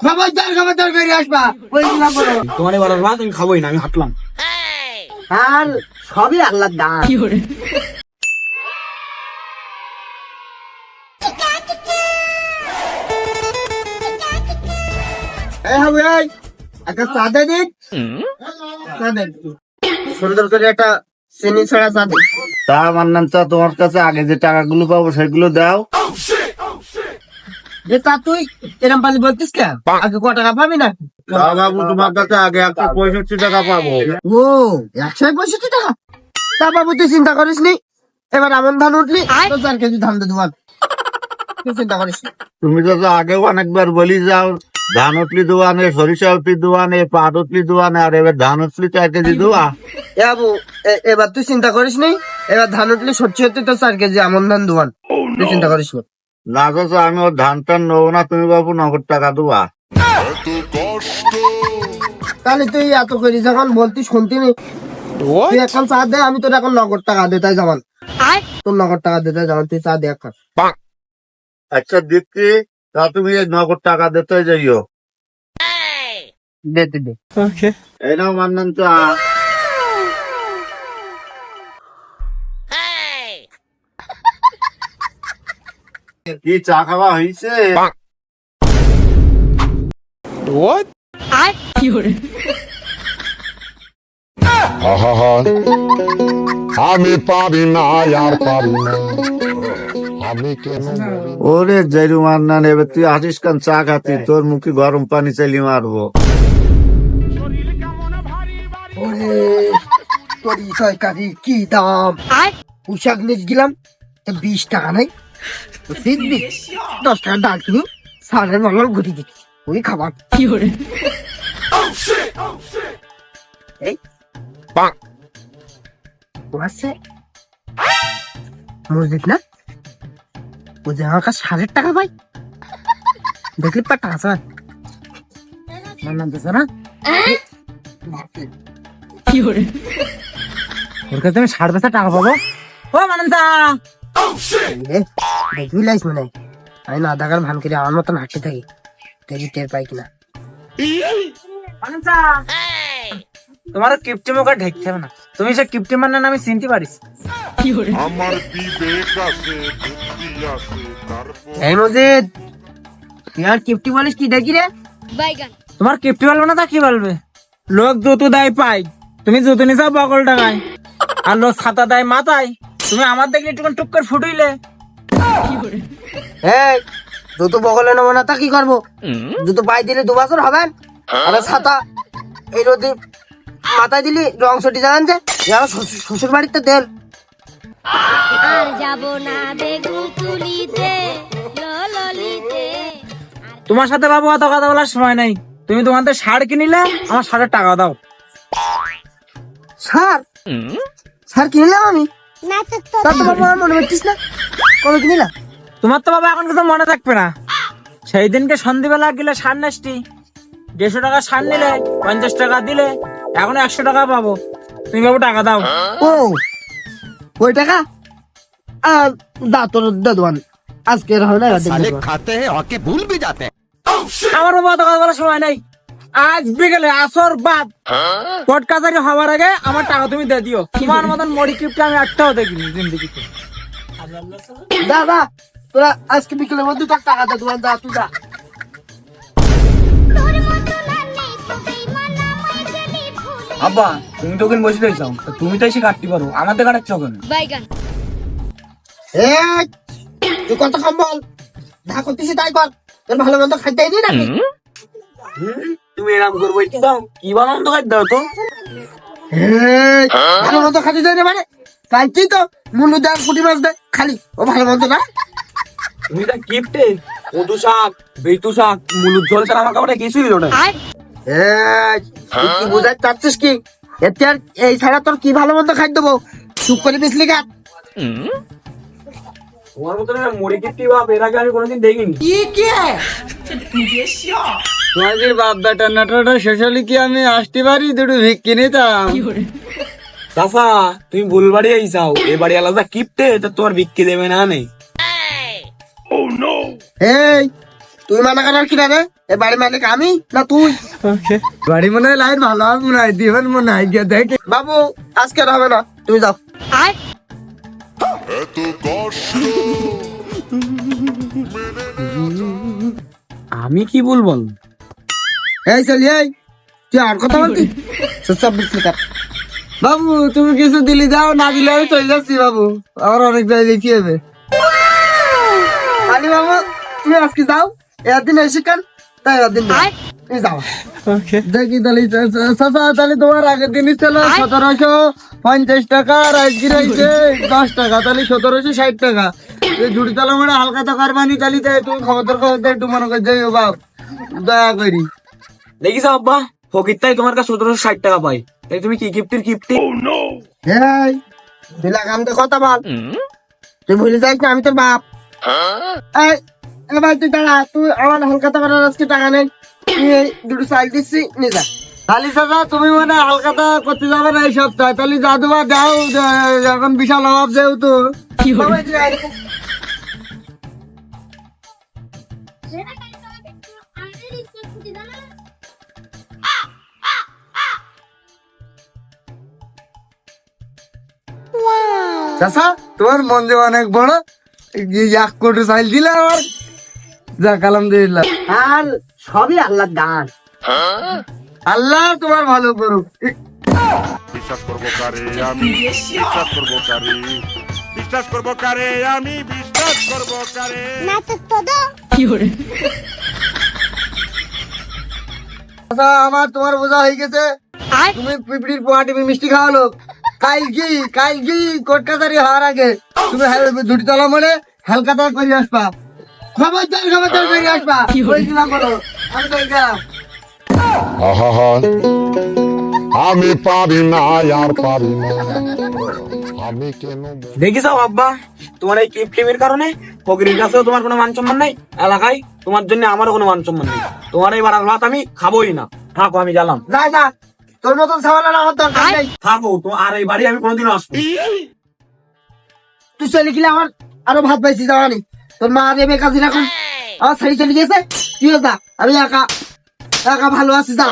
খবরদার খবরদার করে আসবা ওই দিলাম বলো তোমার এবার ভাত আমি খাবোই না, আমি হাঁটলাম। আর সবই আল্লাহর দান এই হবে এই একটা চা দে দিন চা দে সুন্দর করে একটা চিনি ছাড়া চা দে। তা মান্নান চা, তোমার কাছে আগে যে টাকাগুলো পাবো সেগুলো দাও। যে তা তুই এরম পালি বলতিস কেন? আগে ক টাকা পাবি না? তা বাবু, তোমার কাছে আগে 165 টাকা পাবো। ও 165 টাকা? তা বাবু তুই চিন্তা করিস নি, এবার আমন ধান উঠলি তো 4 কেজি ধান দে দেওয়ার, তুই চিন্তা করিস নি। তুমি তো আগেও অনেকবার বলি যাও, ধান উঠলি দোয়ানে, সরিষা উঠলি দোয়ানে, পাট উঠলি দোয়ানে, আর এবার ধান উঠলি 4 কেজি দোয়া। এ বাবু এবার তুই চিন্তা করিস নি, এবার ধান উঠলি সত্যি সত্যি তো 4 কেজি আমন ধান দোয়ান, তুই চিন্তা করিস নি। না চাচা, আমি ওর ধান টান নেবো না, তুমি বাবু নগদ টাকা দেওয়া। তাহলে তুই এত করি যখন বলতি শুনতি নি, তুই এখন চা দে, আমি তোর এখন নগদ টাকা দিতে যাবান, তোর নগদ টাকা দিতে যাবান, তুই চা দে এখন। আচ্ছা দিচ্ছি, তা তুমি এই নগদ টাকা দিতে যাইও। দে দে দে এই নাও মান্নান চা। কি চা খাওয়া হয়েছে? আমি পারি না, আর পারি না, আমি কেন ওরে জেরু মান্নান, এবার তুই আসিস কান চা খাতি, তোর মুখে গরম পানি চালি মারবো। ওরে তোরি তরকারির কি দাম, পোশাক নিয়ে গেলাম 20 টাকা নাই, 10 টাকা ডাল কিনি সারের মঙ্গল ঘুরি দিচ্ছি ওই খাবার এই ও আছে মসজিদ না, ও যে আমার কাছে 1,000 টাকা পাই, দেখলি পা টাকা আছে আমার নাম দিছে না, ওর কাছে আমি 5,500 টাকা পাবো। ও মানন্দা দেখবি লাইস মানে আমি না টাকার ভান করে আমার মতন হাঁটতে থাকি, দেখি টের পাই কিনা। তোমার কিপ্টি মুখে ঢেকতে হবে না, তুমি সে কিপ্টি মান্নান আমি চিনতে পারিস। আমার বিবেক আছে, বুদ্ধি আছে, তারপর এই মজিদ তুই আর কিপ্টি বলিস কি দেখি রে? তোমার কিপ্টি বলবে না তা কি বলবে? লোক জুতো দেয় পাই, তুমি জুতো নিছাও বকল টাকায়, আর লোক ছাতা দেয় মাথায়, তুমি আমার দেখলে একটু টুক করে ফুটইলে। এই জুতো বগলে নেবো না তা কি করবো? জুতো পাই দিলে 2 বছর হবেন, আর ছাতা এই রোদে মাথায় দিলি রং ছুটি জানান যে শ্বশুর বাড়িতে দেন। আর যাব না বেগুন তুলিতে ললিতে। তোমার সাথে বাবু অত কথা বলার সময় নাই, তুমি তোমার শার্ট কিনিলে, আমার শার্টের টাকা দাও। সার সার কিনলাম আমি, তা তো বাবা আমার মনে করছিস না কবে কিনিলাম? তোমার তো বাবা এখন কিছু মনে থাকবে না, সেই দিনকে সন্ধ্যেবেলা গেলে সার নেসটি 150 টাকা সার নিলে, 50 টাকা দিলে, এখন 100 টাকা পাবো, তুমি বাবু টাকা দাও। ও ওই টাকা আর দা তোর দাদুয়ান আজকে হয় না, खाते हैं और के भूल भी जाते हैं। আমার বাবা অত কথা বলার সময় নেই, আজ বিকেলে আসর বাদ কোর্ট কাছারি হওয়ার আগে আমার টাকা তুমি দিয়ে দিও। তোমার মতন মরি কিপটা আমি একটাও দেখিনি জিন্দিগিতে। দাদা তোরা আজকে বিকেলের মধ্যে তোর টাকা দে দোয়ান, যা তুই যা। আব্বা তুমি তো ওখানে বসে রয়েছ, তুমি তো এসে কাটতে পারো, আমাদের কাটাচ্ছ কেন? এই তুই কত কম বল, যা করতেছি তাই কর, তোর ভালো মন্দ খাইতে নি নাকি? তুমি এরকম করবো দাও, কি বানান তো খাই দাও তো। এই, ভালো মন্দ খাইতে দেয় না মানে কাইছি তো মুলু দেয় পুঁটি মাছ দেয় খালি, ও ভালো মন্দ না। তুমি তা কিপটে কদু শাক, বেতু শাক, মুলুর ঝোল ছাড়া আমার কাপড়ে কিছুই হলো না। এই তুই কি বুঝাতে চাচ্ছিস কি? এতে আর এই ছাড়া তোর কি ভালো মন্দ খাই দেবো, চুপ করে দিসলি গা। তোমার মতন মরি কিপটি বাপ এর আগে আমি কোনোদিন দেখিনি। তোমাদের বাপ বেটা নাটকটা শেষ হলে কি আমি আসতে পারি, দুটো ভিক্ষি নিতাম। চাচা তুমি ভুল বাড়ি আইসাও, এ বাড়ি আলাদা কিপটে তো তোমার বিক্রি দেবে না নেই। এই তুই মানা করার কি রে? এ বাড়ি মালিক আমি না তুই? বাড়ি মনে হয় লাইট ভালো হবে মনে হয়, দিবেন মনে হয়, গিয়ে দেখে। বাবু আজকে আর হবে না, তুমি যাও। এত কষ্ট আমি কি বলবো? এই চলি এই, তুই আর কথা বলতি? সব বুঝলি কার? বাবু তুমি কিছু দিলি দাও, না দিলে আমি চলে যাচ্ছি বাবু, আমার অনেক জায়গায় কি হবে। আলি বাবু তুমি আজকে যাও, একদিন এসে কান, তাই একদিন তুমি যাও। দেখি তাহলে চাচা, তাহলে তোমার আগের দিনই ছিল 1750 টাকা, আর আজকে রয়েছে 10 টাকা, তাহলে 1760 টাকা। ঝুড়ি তালা মানে হালকা তো কারবানি, তাহলে তুমি খবরদার একটু মনে করে যাইও বাপ, দয়া করি। দেখিস আব্বা, ফকির তাই তোমার কাছে 1760 টাকা পাই, তাই তুমি কি গিফটের গিফটি? এই দিলা কামতে কথা বল, তুই ভুলে যাইস না আমি তোর বাপ। এই এবার তুই দাঁড়া, তুই আমার হালকা টাকার আজকে টাকা নেই, তুই এই দুটো চাল দিচ্ছি নিয়ে যা। তাহলে চাচা তুমি মানে হালকাতা করতে যাবে না এই সপ্তাহে, তাহলে জাদু বা যাও, এখন বিশাল অভাব যেহেতু। বাবা, এই যে আয় দেখো। চাচা তোমার মন যে অনেক বড়, 1 কোটি চাইল দিলে আমার, যাক আলহামদুলিল্লাহ। আর সবই আল্লাহর দান। আল্লাহ তোমার ভালো করুক। বিশ্বাস করবো কারে আমি, বিশ্বাস করবো কারে, বিশ্বাস করবো কারে আমি, বিশ্বাস করবো কারে। চাচা আমার তোমার বোঝা হয়ে গেছে, তুমি পিঁপড়ির পোয়া টিপি মিষ্টি খাওয়ালো, কালকে কোর্ট কাছারি হওয়ার আগে তুমি দুটি তলা মনে হালকাতা করে আসবা, খবরদার করে আসবা, বলছিলাম বলো, আমি তো গেলাম। আহা আমি পারি না আর পারি না, আমি কেন দেখিস আব্বা, তোমার এই কিপটিমির কারণে ফকিরের কাছেও তোমার কোনো মান সম্মান নাই, এলাকায় তোমার জন্য আমারও কোনো মান সম্মান নেই, তোমার এই বাড়ার ভাত আমি খাবোই না, থাকো আমি গেলাম। যা যা, তোর মতন সামাল আমার দরকার নেই। থাকো তো, আর এই বাড়ি আমি কোনোদিনও আসবো। তুই চলে গেলে আমার আরো ভাত পাইছি যাওয়ানি, তোর মা দেবে কাজে রাখুন, আমার শাড়ি চলে গেছে, তুইও যা, আমি একা একা ভালো আছি, যা।